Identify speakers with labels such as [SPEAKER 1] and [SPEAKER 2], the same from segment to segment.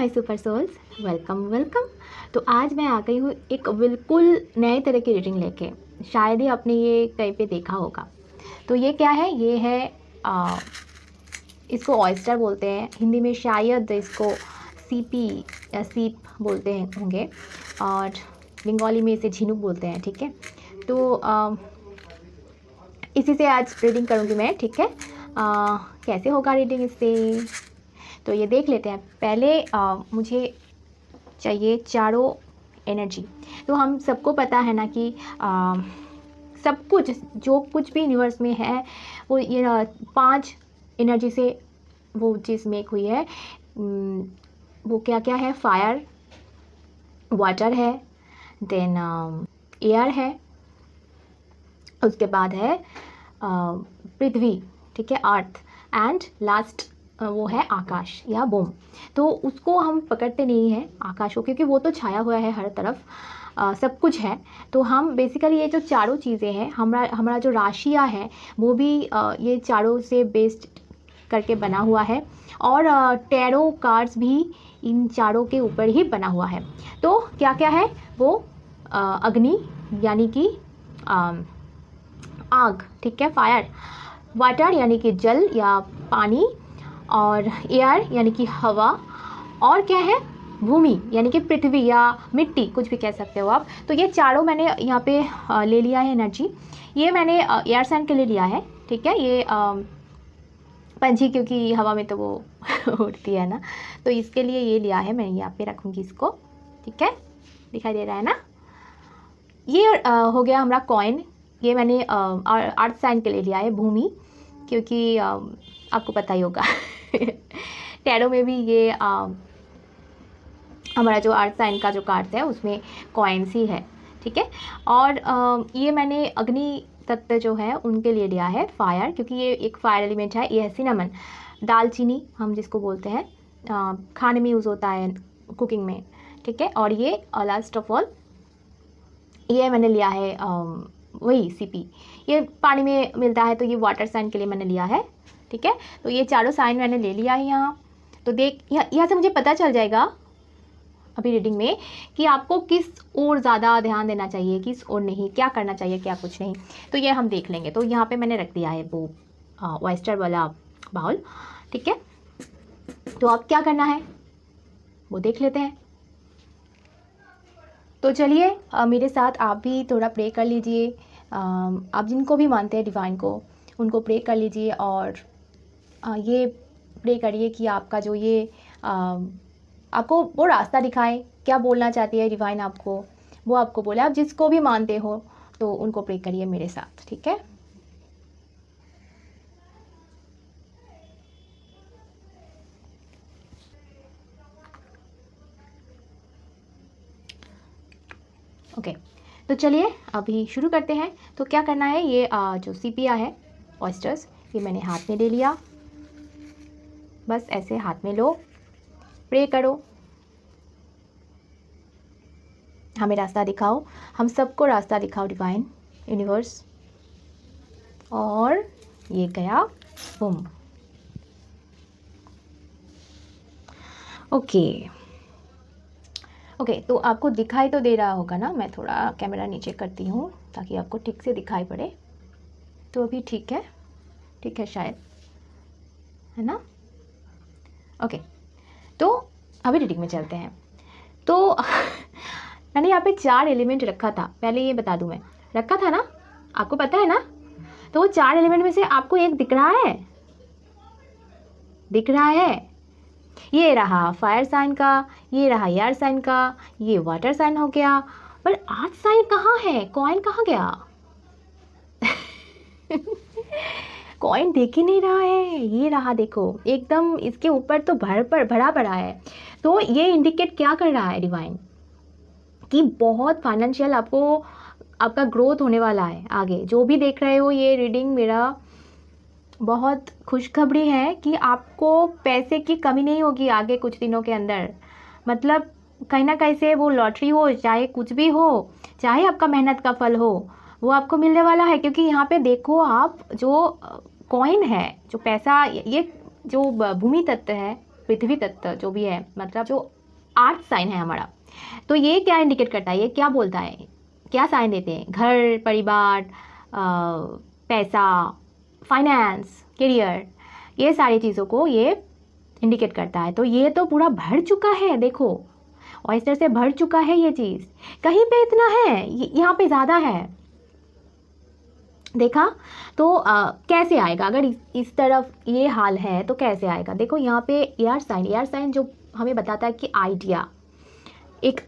[SPEAKER 1] My super souls, welcome welcome. तो आज मैं आ गई हूँ एक बिल्कुल नए तरह की रीडिंग लेके। शायद ही आपने ये कहीं पे देखा होगा। तो ये क्या है? ये है इसको ऑयस्टर बोलते हैं, हिंदी में शायद इसको सीपी या सीप बोलते हैं होंगे, और बंगाली में इसे झिनुक बोलते हैं। ठीक है, तो इसी से आज रीडिंग करूँगी मैं। ठीक है, कैसे होगा रीडिंग इससे, तो ये देख लेते हैं। पहले मुझे चाहिए चारों एनर्जी। तो हम सबको पता है ना कि सब कुछ जो कुछ भी यूनिवर्स में है वो ये 5 एनर्जी से वो चीज़ मेक हुई है। वो क्या क्या है? फायर, वाटर है, देन एयर है, उसके बाद है पृथ्वी, ठीक है, अर्थ, एंड लास्ट वो है आकाश या बोम। तो उसको हम पकड़ते नहीं हैं आकाश को, क्योंकि वो तो छाया हुआ है हर तरफ, सब कुछ है। तो हम बेसिकली ये जो चारों चीज़ें हैं, हमारा जो राशियाँ है वो भी ये चारों से बेस्ड करके बना हुआ है, और टैरो कार्ड्स भी इन चारों के ऊपर ही बना हुआ है। तो क्या क्या है वो? अग्नि यानी कि आग, ठीक है, फायर, वाटर यानी कि जल या पानी, और एयर यानी कि हवा, और क्या है? भूमि यानी कि पृथ्वी या मिट्टी, कुछ भी कह सकते हो आप। तो ये चारों मैंने यहाँ पे ले लिया है एनर्जी। ये मैंने एयर साइन के लिए लिया है। ठीक है, ये पंछी, क्योंकि हवा में तो वो उड़ती है ना, तो इसके लिए ये लिया है। मैं यहाँ पे रखूँगी इसको। ठीक है, दिखाई दे रहा है ना? ये हो गया हमारा कॉइन। ये मैंने अर्थ साइन के लिए लिया है, भूमि, क्योंकि आपको पता ही होगा टैरो में भी ये हमारा जो अर्थ साइन का जो कार्ड है उसमें कॉइन्स ही है। ठीक है, और ये मैंने अग्नि तत्व जो है उनके लिए लिया है, फायर, क्योंकि ये एक फायर एलिमेंट है। ये है सिनेमन, दालचीनी हम जिसको बोलते हैं, खाने में यूज़ होता है, कुकिंग में। ठीक है, और ये लास्ट ऑफ ऑल ये मैंने लिया है वही सीपी, ये पानी में मिलता है, तो ये वाटर साइन के लिए मैंने लिया है। ठीक है, तो ये चारों साइन मैंने ले लिया है यहाँ। तो देख, यहाँ से मुझे पता चल जाएगा अभी रीडिंग में कि आपको किस ओर ज़्यादा ध्यान देना चाहिए, किस ओर नहीं, क्या करना चाहिए, क्या कुछ नहीं। तो ये हम देख लेंगे। तो यहाँ पे मैंने रख दिया है वो ऑयस्टर वाला बाउल। ठीक है, तो अब क्या करना है वो देख लेते हैं। तो चलिए मेरे साथ आप भी थोड़ा प्रे कर लीजिए। आप जिनको भी मानते हैं डिवाइन को, उनको प्रे कर लीजिए, और ये प्रे करिए कि आपका जो ये आपको वो रास्ता दिखाए, क्या बोलना चाहती है डिवाइन आपको, वो आपको बोले। आप जिसको भी मानते हो तो उनको प्रे करिए मेरे साथ। ठीक है, ओके। तो चलिए अभी शुरू करते हैं। तो क्या करना है, ये जो सीपिया है ऑयस्टर्स, ये मैंने हाथ में ले लिया। बस ऐसे हाथ में लो, प्रे करो, हमें रास्ता दिखाओ, हम सबको रास्ता दिखाओ डिवाइन यूनिवर्स। और ये गया बूम। ओके ओके, तो आपको दिखाई तो दे रहा होगा ना? मैं थोड़ा कैमरा नीचे करती हूँ ताकि आपको ठीक से दिखाई पड़े। तो अभी ठीक है, ठीक है शायद, है ना? ओके, तो अभी रीडिंग में चलते हैं। तो मैंने यहाँ पे 4 एलिमेंट रखा था, पहले ये बता दूँ, मैं रखा था ना, आपको पता है ना? तो वो 4 एलिमेंट में से आपको एक दिख रहा है, दिख रहा है? ये रहा फायर साइन का, ये रहा एयर साइन का, ये वाटर साइन हो गया, पर अर्थ साइन कहाँ है? कॉइन कहाँ गया? कॉइन देख ही नहीं रहा है। ये रहा, देखो, एकदम इसके ऊपर तो भरा पड़ा है। तो ये इंडिकेट क्या कर रहा है डिवाइन कि बहुत फाइनेंशियल आपका ग्रोथ होने वाला है आगे। जो भी देख रहे हो ये रीडिंग, मेरा बहुत खुशखबरी है कि आपको पैसे की कमी नहीं होगी आगे कुछ दिनों के अंदर। मतलब कहीं ना कहीं से वो लॉटरी हो, चाहे कुछ भी हो, चाहे आपका मेहनत का फल हो, वो आपको मिलने वाला है। क्योंकि यहाँ पे देखो आप, जो कॉइन है, जो पैसा, ये जो भूमि तत्व है, पृथ्वी तत्व जो भी है, मतलब जो अर्थ साइन है हमारा, तो ये क्या इंडिकेट करता है, ये क्या बोलता है, क्या साइन देते हैं, घर, परिवार, पैसा, फाइनेंस, करियर, ये सारी चीज़ों को ये इंडिकेट करता है। तो ये तो पूरा भर चुका है, देखो ऑयस्टर से भर चुका है ये चीज़, कहीं पे इतना है, यहाँ पे ज़्यादा है, देखा। तो कैसे आएगा अगर इस तरफ ये हाल है तो कैसे आएगा। देखो यहाँ पे एयर साइन जो हमें बताता है कि आइडिया, एक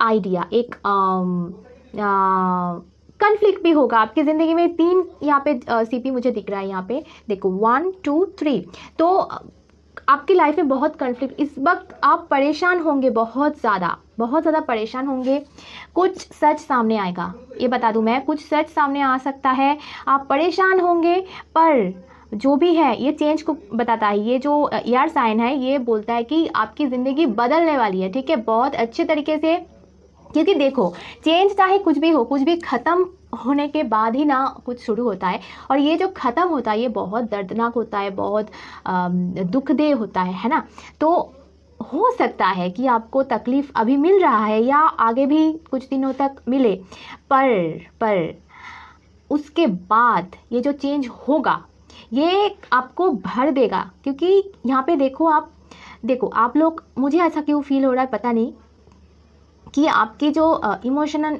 [SPEAKER 1] कन्फ्लिक्ट भी होगा आपकी ज़िंदगी में। 3 यहाँ पे सीपी मुझे दिख रहा है, यहाँ पे देखो 1 2 3। तो आपकी लाइफ में बहुत कन्फ्लिक्ट, इस वक्त आप परेशान होंगे, बहुत ज़्यादा परेशान होंगे। कुछ सच सामने आएगा, ये बता दूं मैं, कुछ सच सामने आ सकता है, आप परेशान होंगे। पर जो भी है ये चेंज को बताता है, ये जो एयर साइन है ये बोलता है कि आपकी ज़िंदगी बदलने वाली है, ठीक है, बहुत अच्छे तरीके से। क्योंकि देखो चेंज चाहे कुछ भी हो, कुछ भी ख़त्म होने के बाद ही ना कुछ शुरू होता है, और ये जो ख़त्म होता है ये बहुत दर्दनाक होता है, बहुत दुखदेह होता है ना। तो हो सकता है कि आपको तकलीफ़ अभी मिल रहा है या आगे भी कुछ दिनों तक मिले, पर उसके बाद ये जो चेंज होगा ये आपको भर देगा। क्योंकि यहाँ पे देखो आप लोग, मुझे ऐसा क्यों फील हो रहा है पता नहीं, कि आपकी जो इमोशनल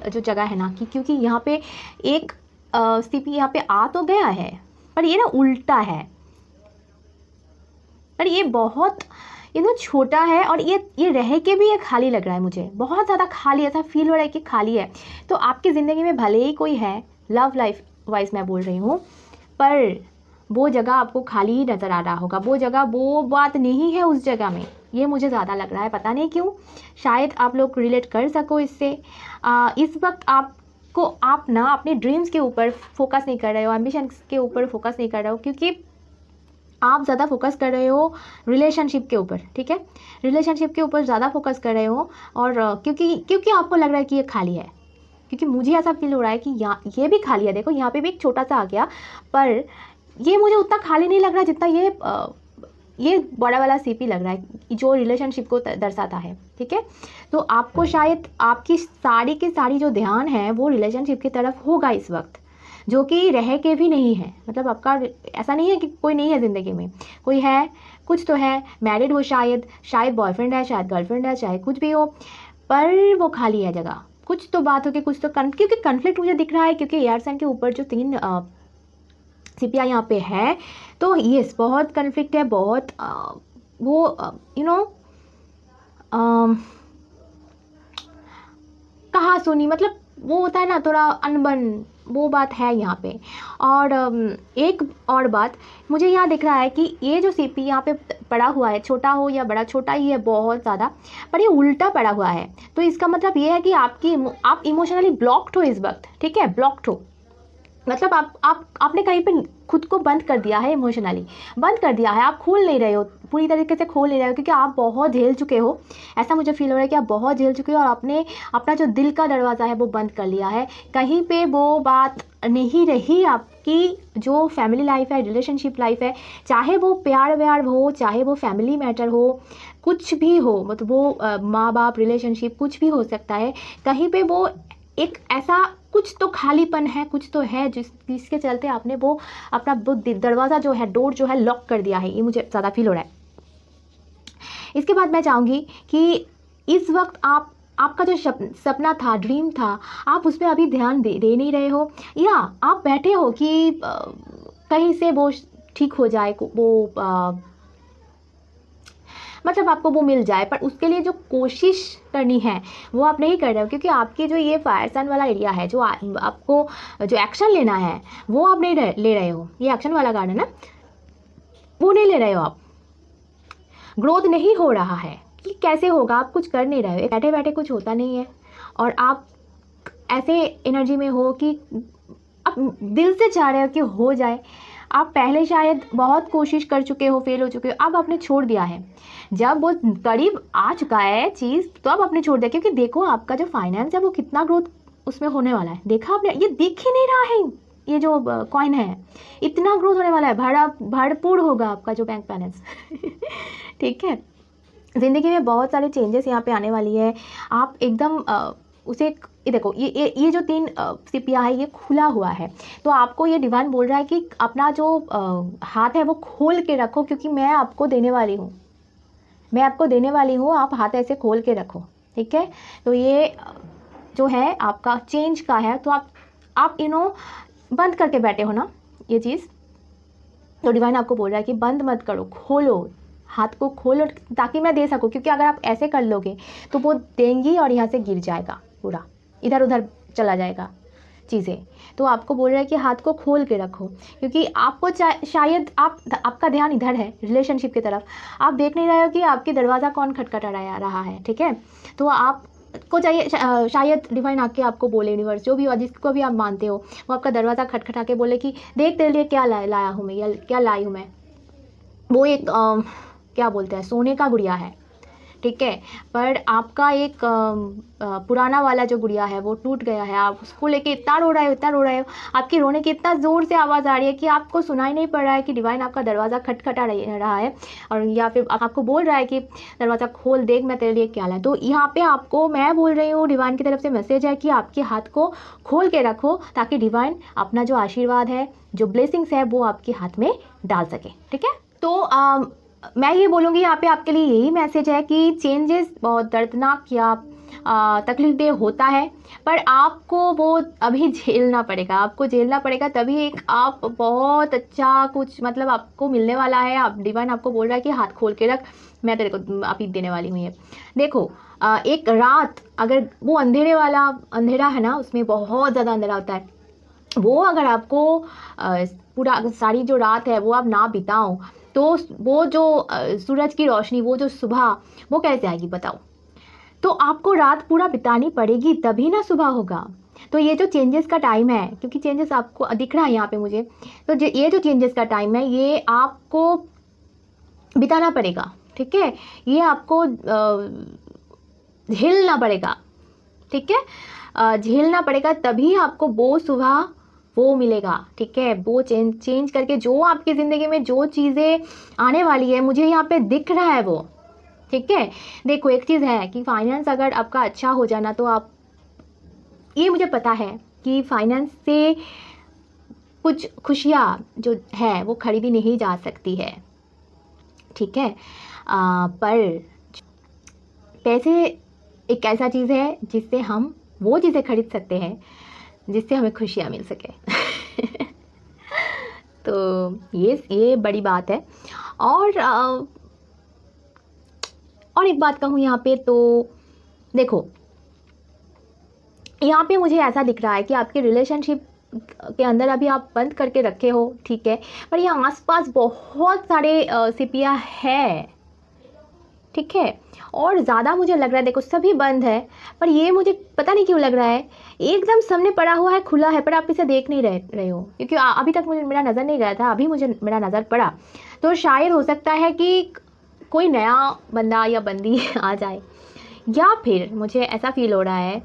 [SPEAKER 1] जो जगह है ना, कि क्योंकि यहाँ पे एक सीपी यहाँ पे आ तो गया है, पर ये ना उल्टा है, पर ये बहुत छोटा है, और ये रह के भी ये खाली लग रहा है मुझे, बहुत ज़्यादा खाली, ऐसा फील हो रहा है कि खाली है। तो आपकी ज़िंदगी में भले ही कोई है, लव लाइफ वाइज मैं बोल रही हूँ, पर वो जगह आपको खाली ही नज़र आ रहा होगा, वो जगह, वो बात नहीं है उस जगह में, ये मुझे ज़्यादा लग रहा है, पता नहीं क्यों। शायद आप लोग रिलेट कर सको इससे। इस वक्त आप ना अपने ड्रीम्स के ऊपर फोकस नहीं कर रहे हो, एम्बिशंस के ऊपर फोकस नहीं कर रहे हो, क्योंकि आप ज़्यादा फोकस कर रहे हो रिलेशनशिप के ऊपर, ठीक है, रिलेशनशिप के ऊपर ज़्यादा फोकस कर रहे हो। और क्योंकि आपको लग रहा है कि ये खाली है, क्योंकि मुझे ऐसा फील हो रहा है कि ये भी खाली है। देखो यहाँ पे भी एक छोटा सा आ गया, पर ये मुझे उतना खाली नहीं लग रहा जितना ये बड़ा वाला सीपी लग रहा है जो रिलेशनशिप को दर्शाता है, ठीक है। तो आपको शायद आपकी सारी की सारी जो ध्यान है वो रिलेशनशिप की तरफ होगा इस वक्त, जो कि रह के भी नहीं है। मतलब आपका ऐसा नहीं है कि कोई नहीं है ज़िंदगी में, कोई है, कुछ तो है, मैरिड हो शायद बॉयफ्रेंड है, शायद गर्लफ्रेंड है, चाहे कुछ भी हो, पर वो खाली है जगह। कुछ तो बात होगी, कुछ तो क्योंकि कन्फ्लिक्ट मुझे दिख रहा है, क्योंकि एयर साइन के ऊपर जो 3 सीपिया यहाँ पे है, तो यस बहुत कन्फ्लिक्ट है, बहुत वो कहा सुनी, मतलब वो होता है ना थोड़ा अनबन, वो बात है यहाँ पे। और एक और बात मुझे यहाँ दिख रहा है कि ये जो सीपी यहाँ पे पड़ा हुआ है, छोटा हो या बड़ा, छोटा ही है बहुत ज़्यादा, पर ये उल्टा पड़ा हुआ है। तो इसका मतलब ये है कि आप इमोशनली ब्लॉक्ड हो इस वक्त, ठीक है, ब्लॉक्ड हो, मतलब आपने कहीं पे खुद को बंद कर दिया है, इमोशनली बंद कर दिया है, आप खोल नहीं रहे हो, पूरी तरीके से खोल नहीं रहे हो, क्योंकि आप बहुत झेल चुके हो। ऐसा मुझे फील हो रहा है कि आप बहुत झेल चुके हो, और आपने अपना जो दिल का दरवाज़ा है वो बंद कर लिया है। कहीं पे वो बात नहीं रही आपकी जो फैमिली लाइफ है, रिलेशनशिप लाइफ है, चाहे वो प्यार व्यार हो, चाहे वो फैमिली मैटर हो, कुछ भी हो, मतलब वो माँ बाप रिलेशनशिप कुछ भी हो सकता है। कहीं पे वो एक ऐसा कुछ तो खालीपन है, कुछ तो है जिसके चलते आपने वो अपना दरवाज़ा जो है, डोर जो है, लॉक कर दिया है। ये मुझे ज़्यादा फील हो रहा है। इसके बाद मैं चाहूँगी कि इस वक्त आपका जो सपना था, ड्रीम था, आप उस पर अभी ध्यान दे नहीं रहे हो, या आप बैठे हो कि कहीं से वो ठीक हो जाए, वो मतलब आपको वो मिल जाए, पर उसके लिए जो कोशिश करनी है वो आप नहीं कर रहे हो, क्योंकि आपके जो ये फायर साइन वाला एरिया है, जो आपको जो एक्शन लेना है वो आप नहीं ले रहे हो। ये एक्शन वाला कार्ड है ना, वो नहीं ले रहे हो आप, ग्रोथ नहीं हो रहा है। कि कैसे होगा, आप कुछ कर नहीं रहे हो, बैठे बैठे कुछ होता नहीं है, और आप ऐसे एनर्जी में हो कि आप दिल से चाह रहे हो कि हो जाए। आप पहले शायद बहुत कोशिश कर चुके हो, फेल हो चुके हो, अब आपने छोड़ दिया है। जब वो करीब आ चुका है चीज़, तो अब आपने छोड़ दिया, क्योंकि देखो आपका जो फाइनेंस है वो कितना ग्रोथ उसमें होने वाला है। देखा आपने, ये दिख ही नहीं रहा है, ये जो कॉइन है इतना ग्रोथ होने वाला है, भरपूर होगा आपका जो बैंक बैलेंस ठीक है। ज़िंदगी में बहुत सारे चेंजेस यहाँ पे आने वाली है। आप एकदम उसे ये देखो, ये जो 3 सिपिया है ये खुला हुआ है, तो आपको ये डिवाइन बोल रहा है कि अपना जो हाथ है वो खोल के रखो, क्योंकि मैं आपको देने वाली हूँ, मैं आपको देने वाली हूँ, आप हाथ ऐसे खोल के रखो, ठीक है। तो ये जो है आपका चेंज का है, तो आप बंद करके बैठे हो ना ये चीज़, तो डिवाइन आपको बोल रहा है कि बंद मत करो, खोलो, हाथ को खोलो ताकि मैं दे सकूं, क्योंकि अगर आप ऐसे कर लोगे तो वो देंगी और यहाँ से गिर जाएगा, पूरा इधर उधर चला जाएगा चीज़ें। तो आपको बोल रहा है कि हाथ को खोल के रखो, क्योंकि आपको शायद आपका ध्यान इधर है रिलेशनशिप की तरफ, आप देख नहीं रहे हो कि आपकी दरवाज़ा कौन खटखटा रहा है, ठीक है। तो आपको चाहिए शायद डिवाइन आके आपको बोले, यूनिवर्स जो भी हो, जिसको भी आप मानते हो, वो आपका दरवाज़ा खटखटा के बोले कि देख तेरे लिए क्या लाया हूँ मैं, या क्या लाई हूँ मैं। वो एक क्या बोलते हैं, सोने का गुड़िया है, ठीक है, पर आपका एक पुराना वाला जो गुड़िया है वो टूट गया है। आप उसको लेके इतना रो रहे हो, आपकी रोने की इतना ज़ोर से आवाज़ आ रही है कि आपको सुनाई नहीं पड़ रहा है कि डिवाइन आपका दरवाज़ा खटखटा रहा है, और या फिर आपको बोल रहा है कि दरवाज़ा खोल, देख मैं तेरे लिए क्या लाया। तो यहाँ पे आपको मैं बोल रही हूँ, डिवाइन की तरफ से मैसेज है कि आपके हाथ को खोल के रखो, ताकि डिवाइन अपना जो आशीर्वाद है, जो ब्लेसिंग्स है, वो आपके हाथ में डाल सके, ठीक है। तो मैं ये बोलूँगी यहाँ पे आपके लिए यही मैसेज है कि चेंजेस बहुत दर्दनाक या तकलीफदेह होता है, पर आपको वो अभी झेलना पड़ेगा, आपको झेलना पड़ेगा, तभी एक आप बहुत अच्छा कुछ मतलब आपको मिलने वाला है। आप डिवाइन आपको बोल रहा है कि हाथ खोल के रख, मैं तेरे को अभी देने वाली हूँ ये। देखो एक रात, अगर वो अंधेरा है ना, उसमें बहुत ज़्यादा अंधेरा होता है, वो अगर आपको पूरा सारी जो रात है वो आप ना बिताओ, तो वो जो सूरज की रोशनी, वो जो सुबह, वो कैसे आएगी बताओ। तो आपको रात पूरा बितानी पड़ेगी, तभी ना सुबह होगा। तो ये जो चेंजेस का टाइम है, क्योंकि चेंजेस आपको दिख रहा है यहाँ पे मुझे, तो ये जो चेंजेस का टाइम है ये आपको बिताना पड़ेगा, ठीक है। ये आपको झेलना पड़ेगा, ठीक है, झेलना पड़ेगा, तभी आपको वो सुबह वो मिलेगा, ठीक है। वो चेंज करके जो आपकी ज़िंदगी में जो चीज़ें आने वाली है, मुझे यहाँ पे दिख रहा है वो, ठीक है। देखो एक चीज़ है कि फाइनेंस अगर आपका अच्छा हो जाना, तो आप, ये मुझे पता है कि फाइनेंस से कुछ खुशियाँ जो है वो खरीदी नहीं जा सकती है, ठीक है। पर पैसे एक ऐसा चीज़ है जिससे हम वो चीज़ें खरीद सकते हैं जिससे हमें खुशियाँ मिल सके। तो ये बड़ी बात है। और एक बात कहूँ यहाँ पे, तो देखो यहाँ पे मुझे ऐसा दिख रहा है कि आपके रिलेशनशिप के अंदर अभी आप बंद करके रखे हो, ठीक है, पर यहाँ आसपास बहुत सारे सिपिया है, ठीक है। और ज़्यादा मुझे लग रहा है, देखो सभी बंद है, पर ये मुझे पता नहीं क्यों लग रहा है एकदम सामने पड़ा हुआ है, खुला है, पर आप इसे देख नहीं रहे हो, क्योंकि अभी तक मेरा नज़र नहीं गया था, अभी मुझे मेरा नज़र पड़ा। तो शायद हो सकता है कि कोई नया बंदा या बंदी आ जाए, या फिर मुझे ऐसा फील हो रहा है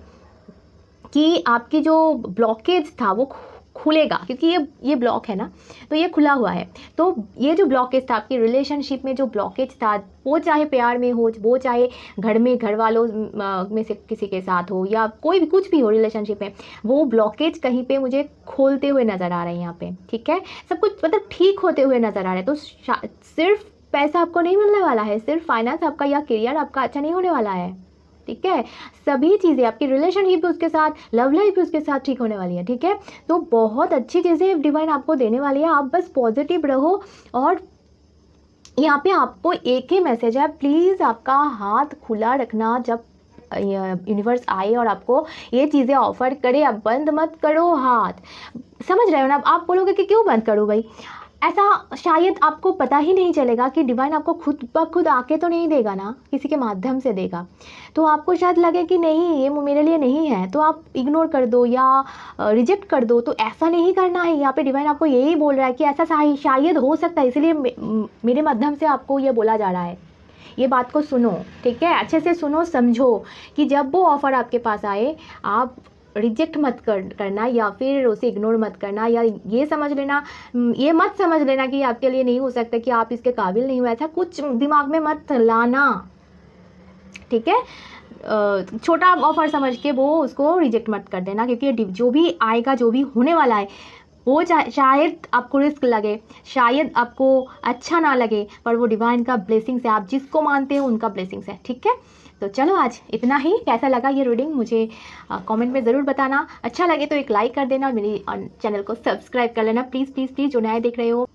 [SPEAKER 1] कि आपकी जो ब्लॉकेज था वो खुलेगा, क्योंकि ये ब्लॉक है ना, तो ये खुला हुआ है। तो ये जो ब्लॉकेज था आपकी रिलेशनशिप में, जो ब्लॉकेज था, वो चाहे प्यार में हो, वो चाहे घर में घर वालों में से किसी के साथ हो, या कोई भी कुछ भी हो रिलेशनशिप में, वो ब्लॉकेज कहीं पे मुझे खोलते हुए नज़र आ रहे हैं यहाँ पे, ठीक है। सब कुछ मतलब ठीक होते हुए नज़र आ रहे हैं। तो सिर्फ पैसा आपको नहीं मिलने वाला है, सिर्फ फाइनेंस आपका या करियर आपका अच्छा नहीं होने वाला है, ठीक है। सभी चीज़ें, आपकी रिलेशनशिप भी उसके साथ, लव लाइफ भी उसके साथ ठीक होने वाली है, ठीक है। तो बहुत अच्छी चीज़ें डिवाइन आपको देने वाली है, आप बस पॉजिटिव रहो। और यहाँ पे आपको एक ही मैसेज है, प्लीज़ आपका हाथ खुला रखना, जब यूनिवर्स आए और आपको ये चीज़ें ऑफर करे, आप बंद मत करो हाथ। समझ रहे हो ना। आप बोलोगे कि क्यों बंद करूँ भाई, ऐसा शायद आपको पता ही नहीं चलेगा कि डिवाइन आपको खुद ब खुद आके तो नहीं देगा ना, किसी के माध्यम से देगा। तो आपको शायद लगे कि नहीं ये मेरे लिए नहीं है, तो आप इग्नोर कर दो या रिजेक्ट कर दो। तो ऐसा नहीं करना है। यहाँ पे डिवाइन आपको यही बोल रहा है कि ऐसा शायद हो सकता है, इसलिए मेरे माध्यम से आपको ये बोला जा रहा है। ये बात को सुनो, ठीक है, अच्छे से सुनो, समझो कि जब वो ऑफ़र आपके पास आए, आप रिजेक्ट मत करना या फिर उसे इग्नोर मत करना, या ये समझ लेना, ये मत समझ लेना कि आपके लिए नहीं हो सकता, कि आप इसके काबिल नहीं हो, ऐसा कुछ दिमाग में मत लाना, ठीक है। छोटा ऑफर समझ के वो उसको रिजेक्ट मत कर देना, क्योंकि जो भी आएगा, जो भी होने वाला है, वो शायद आपको रिस्क लगे, शायद आपको अच्छा ना लगे, पर वो डिवाइन का ब्लेसिंग्स है, आप जिसको मानते हो उनका ब्लेसिंग्स है, ठीक है। तो चलो आज इतना ही। कैसा लगा ये रीडिंग मुझे कमेंट में ज़रूर बताना। अच्छा लगे तो एक लाइक कर देना और मेरी चैनल को सब्सक्राइब कर लेना प्लीज़ प्लीज़ प्लीज़। जो नए देख रहे हो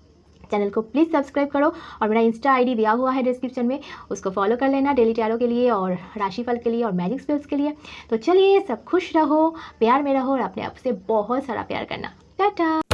[SPEAKER 1] चैनल को प्लीज़ सब्सक्राइब करो, और मेरा इंस्टा आईडी दिया हुआ है डिस्क्रिप्शन में, उसको फॉलो कर लेना डेली टैरो के लिए और राशिफल के लिए और मैजिक स्पेल्स के लिए। तो चलिए, सब खुश रहो, प्यार में रहो और अपने आप से बहुत सारा प्यार करना। टाटा।